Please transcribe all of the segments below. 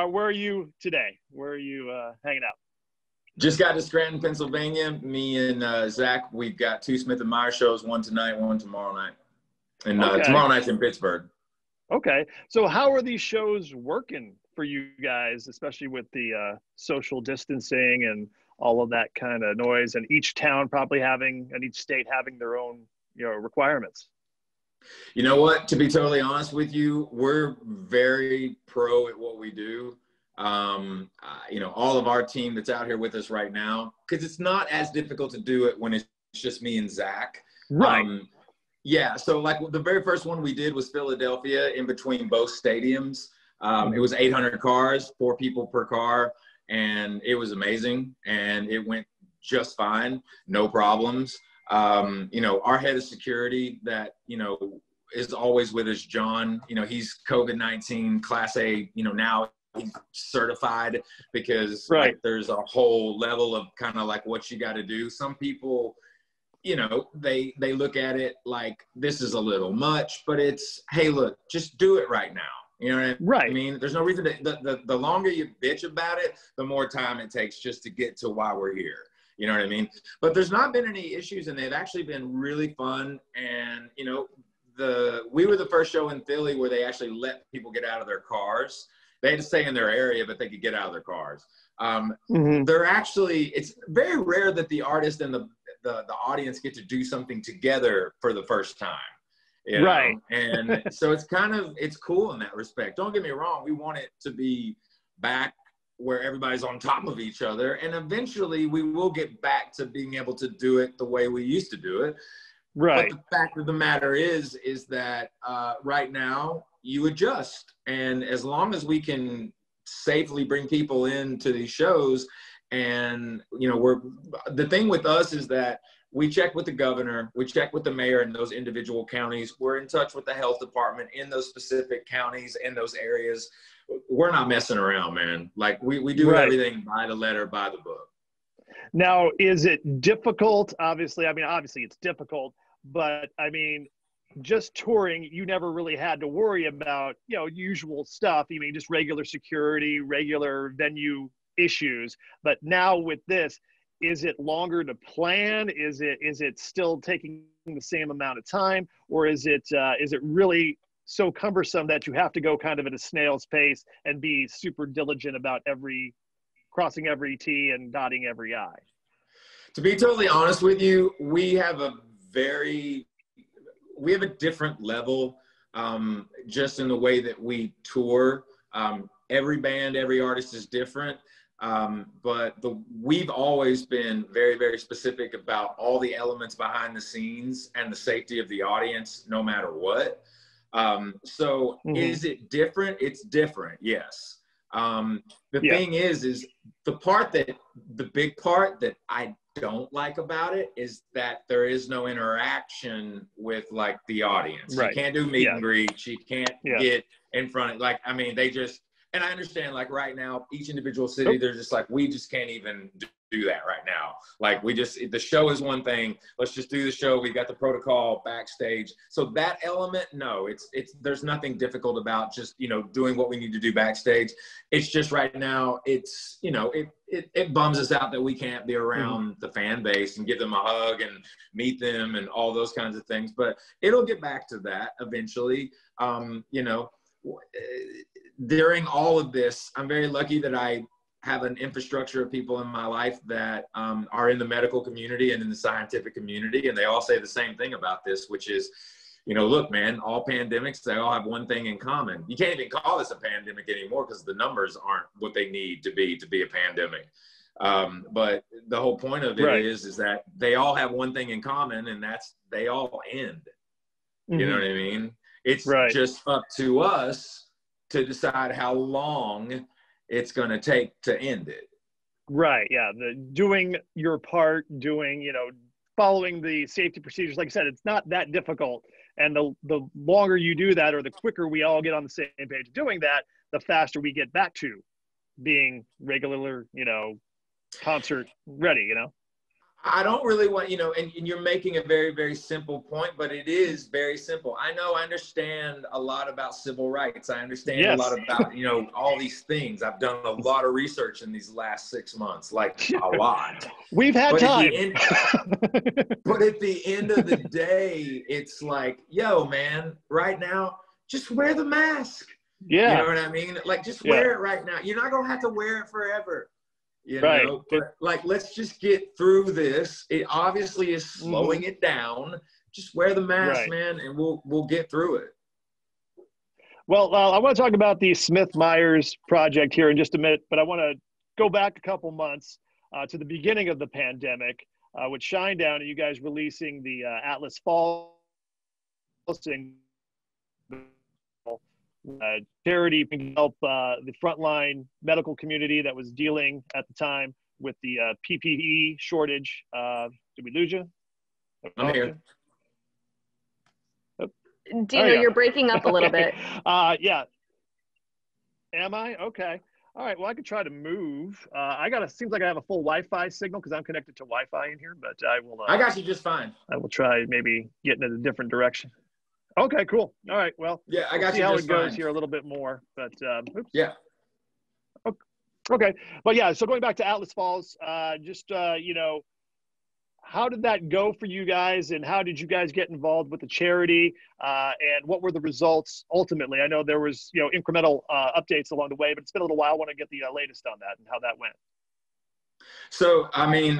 where are you today? Where are you hanging out? Just got to Scranton, Pennsylvania. Me and Zach, we've got two Smith & Meyer shows, one tonight, one tomorrow night. And Okay. tomorrow night's in Pittsburgh. Okay. So how are these shows working for you guys, especially with the social distancing and all of that kind of noise, and each town probably having, and each state having their own, requirements? You know what? To be totally honest with you, we're very pro at what we do. All of our team that's out here with us right now, because it's not as difficult to do it when it's just me and Zach. Right. Yeah. So like the very first one we did was Philadelphia, in between both stadiums. It was 800 cars, 4 people per car, and it was amazing. And it went just fine. No problems. Our head of security that, is always with us, John, he's COVID-19 Class A, now he's certified, because right. There's a whole level of kind of like what you got to do. Some people, they look at it like this is a little much, but it's, hey, look, just do it right now. You know what right. I mean? There's no reason to, the longer you bitch about it, the more time it takes just to get to why we're here. You know what I mean? But there's not been any issues, and they've actually been really fun. And, we were the first show in Philly where they actually let people get out of their cars. They had to stay in their area, but they could get out of their cars. They're actually, it's very rare that the artist and the audience get to do something together for the first time. Right. And so it's cool in that respect. Don't get me wrong. We want it to be back where everybody's on top of each other. And eventually we will get back to being able to do it the way we used to do it. Right. But the fact of the matter is that right now you adjust. And as long as we can safely bring people into these shows, and, the thing with us is that we check with the governor, we check with the mayor in those individual counties. We're in touch with the health department in those specific counties, in those areas. We're not messing around, man. Like we do right. everything by the letter, by the book. Now, is it difficult? Obviously it's difficult, but just touring, you never really had to worry about, usual stuff. Just regular security, regular venue issues. But now with this, is it longer to plan? Is it still taking the same amount of time, or is it really so cumbersome that you have to go kind of at a snail's pace and be super diligent about crossing every T and dotting every I? To be totally honest with you, we have a different level, just in the way that we tour. Every band, every artist is different. But we've always been very, very specific about all the elements behind the scenes and the safety of the audience, no matter what. Is it different? It's different. Yes. Thing is the big part that I don't like about it is that there is no interaction with like the audience. Right. You can't do meet and greet. You can't get in front of they just, and I understand, like right now, each individual city, they're just like, we just can't even do that right now. Like the show is one thing. Let's just do the show. We've got the protocol backstage. So that element, no, there's nothing difficult about just, doing what we need to do backstage. It's just right now, it's, it bums us out that we can't be around the fan base and give them a hug and meet them and all those kinds of things. But it'll get back to that eventually. During all of this, I'm very lucky that I have an infrastructure of people in my life that are in the medical community and in the scientific community. And they all say the same thing about this, which is, look, man, all pandemics, they all have one thing in common. You can't even call this a pandemic anymore because the numbers aren't what they need to be a pandemic. But the whole point of it is that they all have one thing in common, and that's they all end. You know what I mean? It's just up to us to decide how long it's going to take to end it. Right. Yeah. Doing your part, following the safety procedures. Like I said, it's not that difficult. And the longer you do that, or the quicker we all get on the same page doing that, the faster we get back to being regular, concert ready, I don't really want, and you're making a very, very simple point, but it is very simple. I understand a lot about civil rights. I understand a lot about, all these things. I've done a lot of research in these last 6 months, like a lot. We've had time. But at the end of the day, it's like, yo, man, right now, just wear the mask. Yeah. You know what I mean? Like, just wear it right now. You're not going to have to wear it forever. But like, let's just get through this. It obviously is slowing it down. Just wear the mask, man, and we'll get through it. Well, I want to talk about the Smith-Myers project here in just a minute, but I want to go back a couple months to the beginning of the pandemic with Shinedown and you guys releasing the Atlas Falls single. Charity can help the frontline medical community that was dealing at the time with the PPE shortage. Did we lose you? I'm here. Dino, you're breaking up a little bit. Yeah. Am I? Okay. All right. Well, I could try to move. Seems like I have a full Wi-Fi signal because I'm connected to Wi-Fi in here, but I will. I got you just fine. I will try maybe getting in a different direction. Okay, cool. All right. Well, yeah, I got see you how just it goes fine. here a little bit more, but oops. Yeah. Okay. But yeah, so going back to Atlas Falls, how did that go for you guys and how did you guys get involved with the charity and what were the results ultimately? I know there was, incremental updates along the way, but it's been a little while. I want to get the latest on that and how that went. So,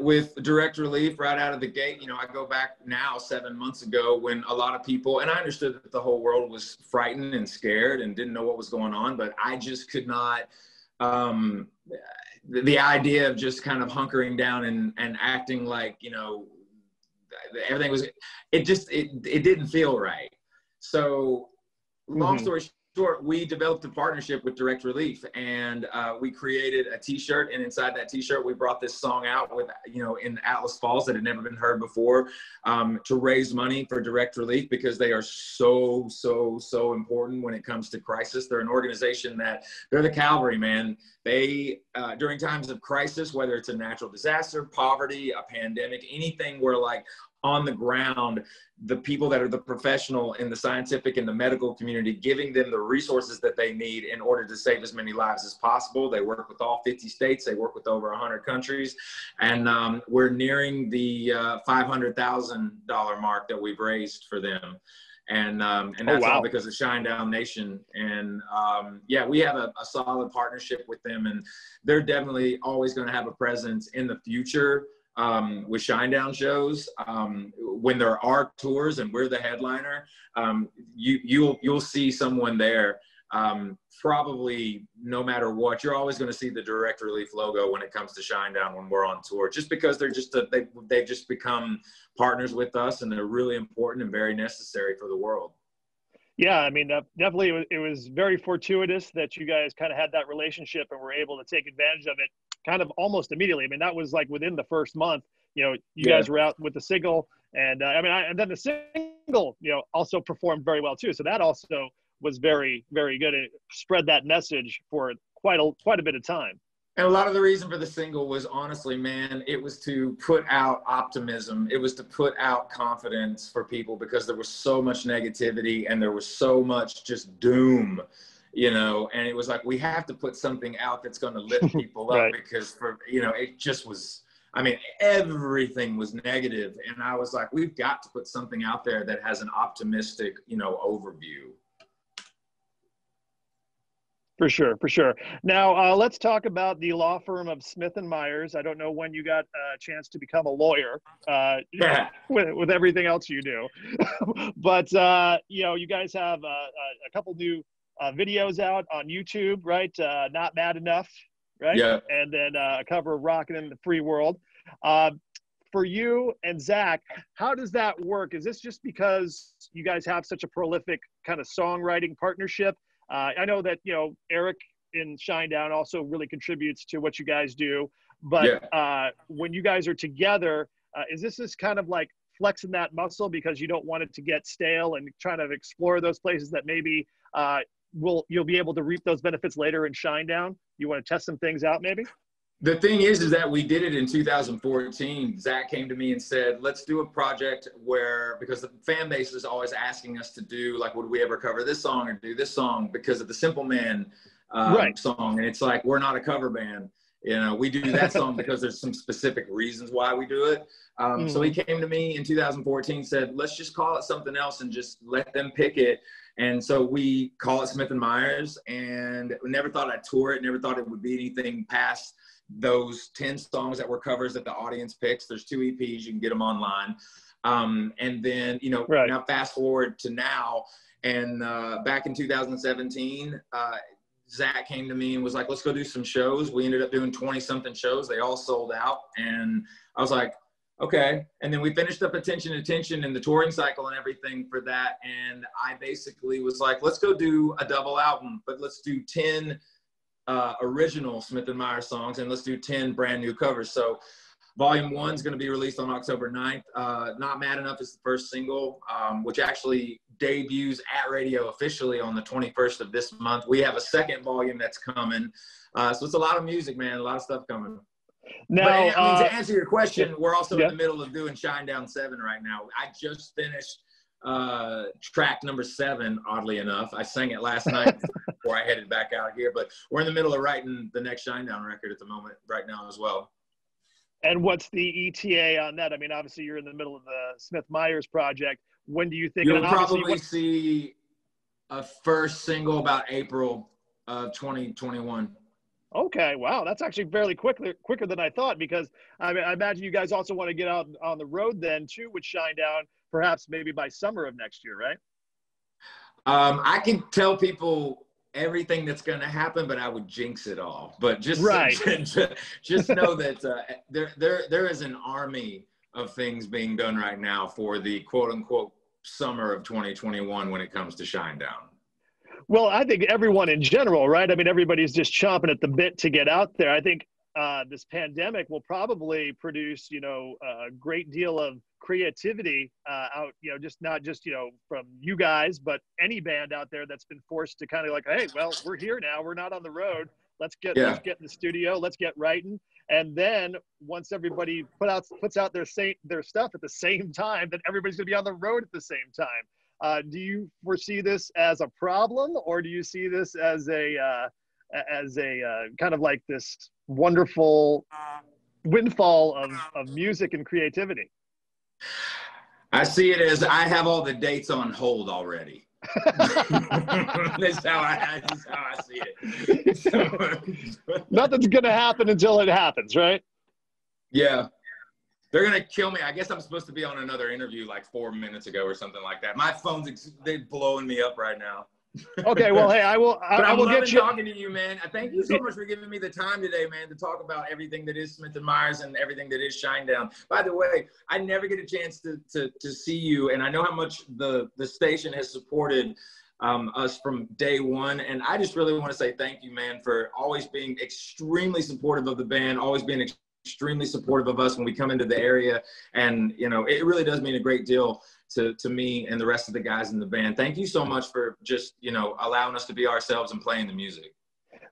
with direct relief right out of the gate, I go back now 7 months ago when a lot of people, and I understood that the whole world was frightened and scared and didn't know what was going on, but I just could not, the idea of just kind of hunkering down and acting like, everything was, it didn't feel right. So long story short, we developed a partnership with Direct Relief and we created a t-shirt, and inside that t-shirt, we brought this song out with, in Atlas Falls that had never been heard before to raise money for Direct Relief because they are so, so, so important when it comes to crisis. They're an organization they're the cavalry, man. They, during times of crisis, whether it's a natural disaster, poverty, a pandemic, anything where like on the ground, the people that are the professional in the scientific and the medical community, giving them the resources that they need in order to save as many lives as possible. They work with all 50 states. They work with over 100 countries. And we're nearing the $500,000 mark that we've raised for them. And that's all because of Shinedown Nation. And we have a solid partnership with them, and they're definitely always going to have a presence in the future with Shinedown shows. When there are tours and we're the headliner, you'll see someone there. Probably no matter what, you're always going to see the Direct Relief logo when it comes to Shinedown when we're on tour, just because they're just they've just become partners with us, and they're really important and very necessary for the world. Yeah, I mean, definitely it was very fortuitous that you guys kind of had that relationship and were able to take advantage of it kind of almost immediately. I mean, that was like within the first month, you guys were out with the single, and and then the single, also performed very well too. So that also was very, very good. It spread that message for quite a bit of time. And a lot of the reason for the single was honestly, man, it was to put out optimism. It was to put out confidence for people because there was so much negativity and there was so much just doom, and it was like, we have to put something out that's going to lift people up because it just was, everything was negative. And I was like, we've got to put something out there that has an optimistic, overview. For sure. Now, let's talk about the law firm of Smith-Myers. I don't know when you got a chance to become a lawyer with everything else you do. But, you guys have a couple new videos out on YouTube, right? Not Mad Enough, right? Yeah. And then a cover of Rockin' in the Free World. For you and Zach, how does that work? Is this just because you guys have such a prolific kind of songwriting partnership? I know that, Eric in Shinedown also really contributes to what you guys do. But when you guys are together, is this kind of like flexing that muscle because you don't want it to get stale and trying to explore those places that maybe you'll be able to reap those benefits later in Shinedown? You want to test some things out maybe? The thing is that we did it in 2014. Zach came to me and said, let's do a project where, because the fan base is always asking us to do, like, would we ever cover this song or do this song because of the Simple Man song. And it's like, we're not a cover band. You know, we do that song because there's some specific reasons why we do it. So he came to me in 2014, said, let's just call it something else and just let them pick it. And so we call it Smith & Myers, and we never thought I'd tour it, never thought it would be anything past those 10 songs that were covers that the audience picks. There's 2 EPs, you can get them online. And then, you know, now fast forward to now, and back in 2017, Zach came to me and was like, let's go do some shows. We ended up doing 20-something shows. They all sold out. And I was like, okay. And then we finished up Attention and the touring cycle and everything for that. And I basically was like, let's go do a double album, but let's do 10 original Smith & Myers songs, and let's do 10 brand new covers. So Volume 1 is going to be released on October 9th. Not Mad Enough is the first single, which actually debuts at radio officially on the 21st of this month. We have a second volume that's coming. So it's a lot of music, man, a lot of stuff coming. Now, but, I mean, to answer your question, we're also in the middle of doing Shinedown 7 right now. I just finished track number 7, oddly enough. I sang it last night before I headed back out here, but we're in the middle of writing the next Shinedown record at the moment right now as well. And what's the ETA on that? I mean, obviously you're in the middle of the Smith Myers project. When do you think you'll probably see a first single about April of 2021? Okay, wow, that's actually fairly quicker than I thought, because I imagine you guys also want to get out on the road then too with Shinedown, perhaps maybe by summer of next year, right? I can tell people everything that's going to happen, but I would jinx it all. But just just know that there is an army of things being done right now for the quote unquote summer of 2021 when it comes to Shinedown. Well, I think everyone in general, right? I mean, everybody's just chomping at the bit to get out there. I think this pandemic will probably produce, you know, a great deal of creativity out, you know, just not just, you know, from you guys, but any band out there that's been forced to kind of like, hey, well, we're here now. We're not on the road. Let's get in the studio. Let's get writing. And then once everybody puts out their stuff at the same time, then everybody's going to be on the road at the same time. Do you foresee this as a problem, or do you see this as a kind of like this wonderful windfall of music and creativity? I see it as I have all the dates on hold already. That's how I see it. Nothing's going to happen until it happens, right? Yeah. They're going to kill me. I guess I'm supposed to be on another interview like 4 minutes ago or something like that. My phone's they're blowing me up right now. Okay, well, hey, I will get you talking to you, man. Thank you so much for giving me the time today, man, to talk about everything that is Smith & Myers and everything that is Shinedown. By the way, I never get a chance to see you, and I know how much the station has supported us from day one, and I just really want to say thank you, man, for always being extremely supportive of the band, always being extremely supportive of us when we come into the area. And, you know, it really does mean a great deal to me and the rest of the guys in the band. Thank you so much for just, you know, allowing us to be ourselves and playing the music.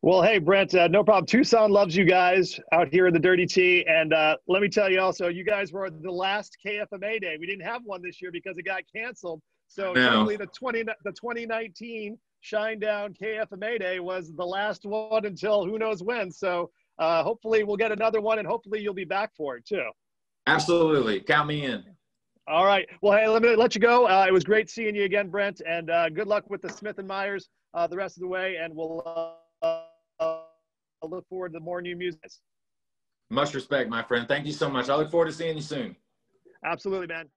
Well, hey, Brent, no problem. Tucson loves you guys out here in the Dirty T. And let me tell you also, you guys were the last KFMA day. We didn't have one this year because it got canceled. So totally the 2019 Shinedown KFMA day was the last one until who knows when. So hopefully we'll get another one, and hopefully you'll be back for it too. Absolutely. Count me in. All right. Well, hey, let me let you go. It was great seeing you again, Brent, and good luck with the Smith & Myers the rest of the way, and we'll look forward to more new music. Much respect, my friend. Thank you so much. I look forward to seeing you soon. Absolutely, man.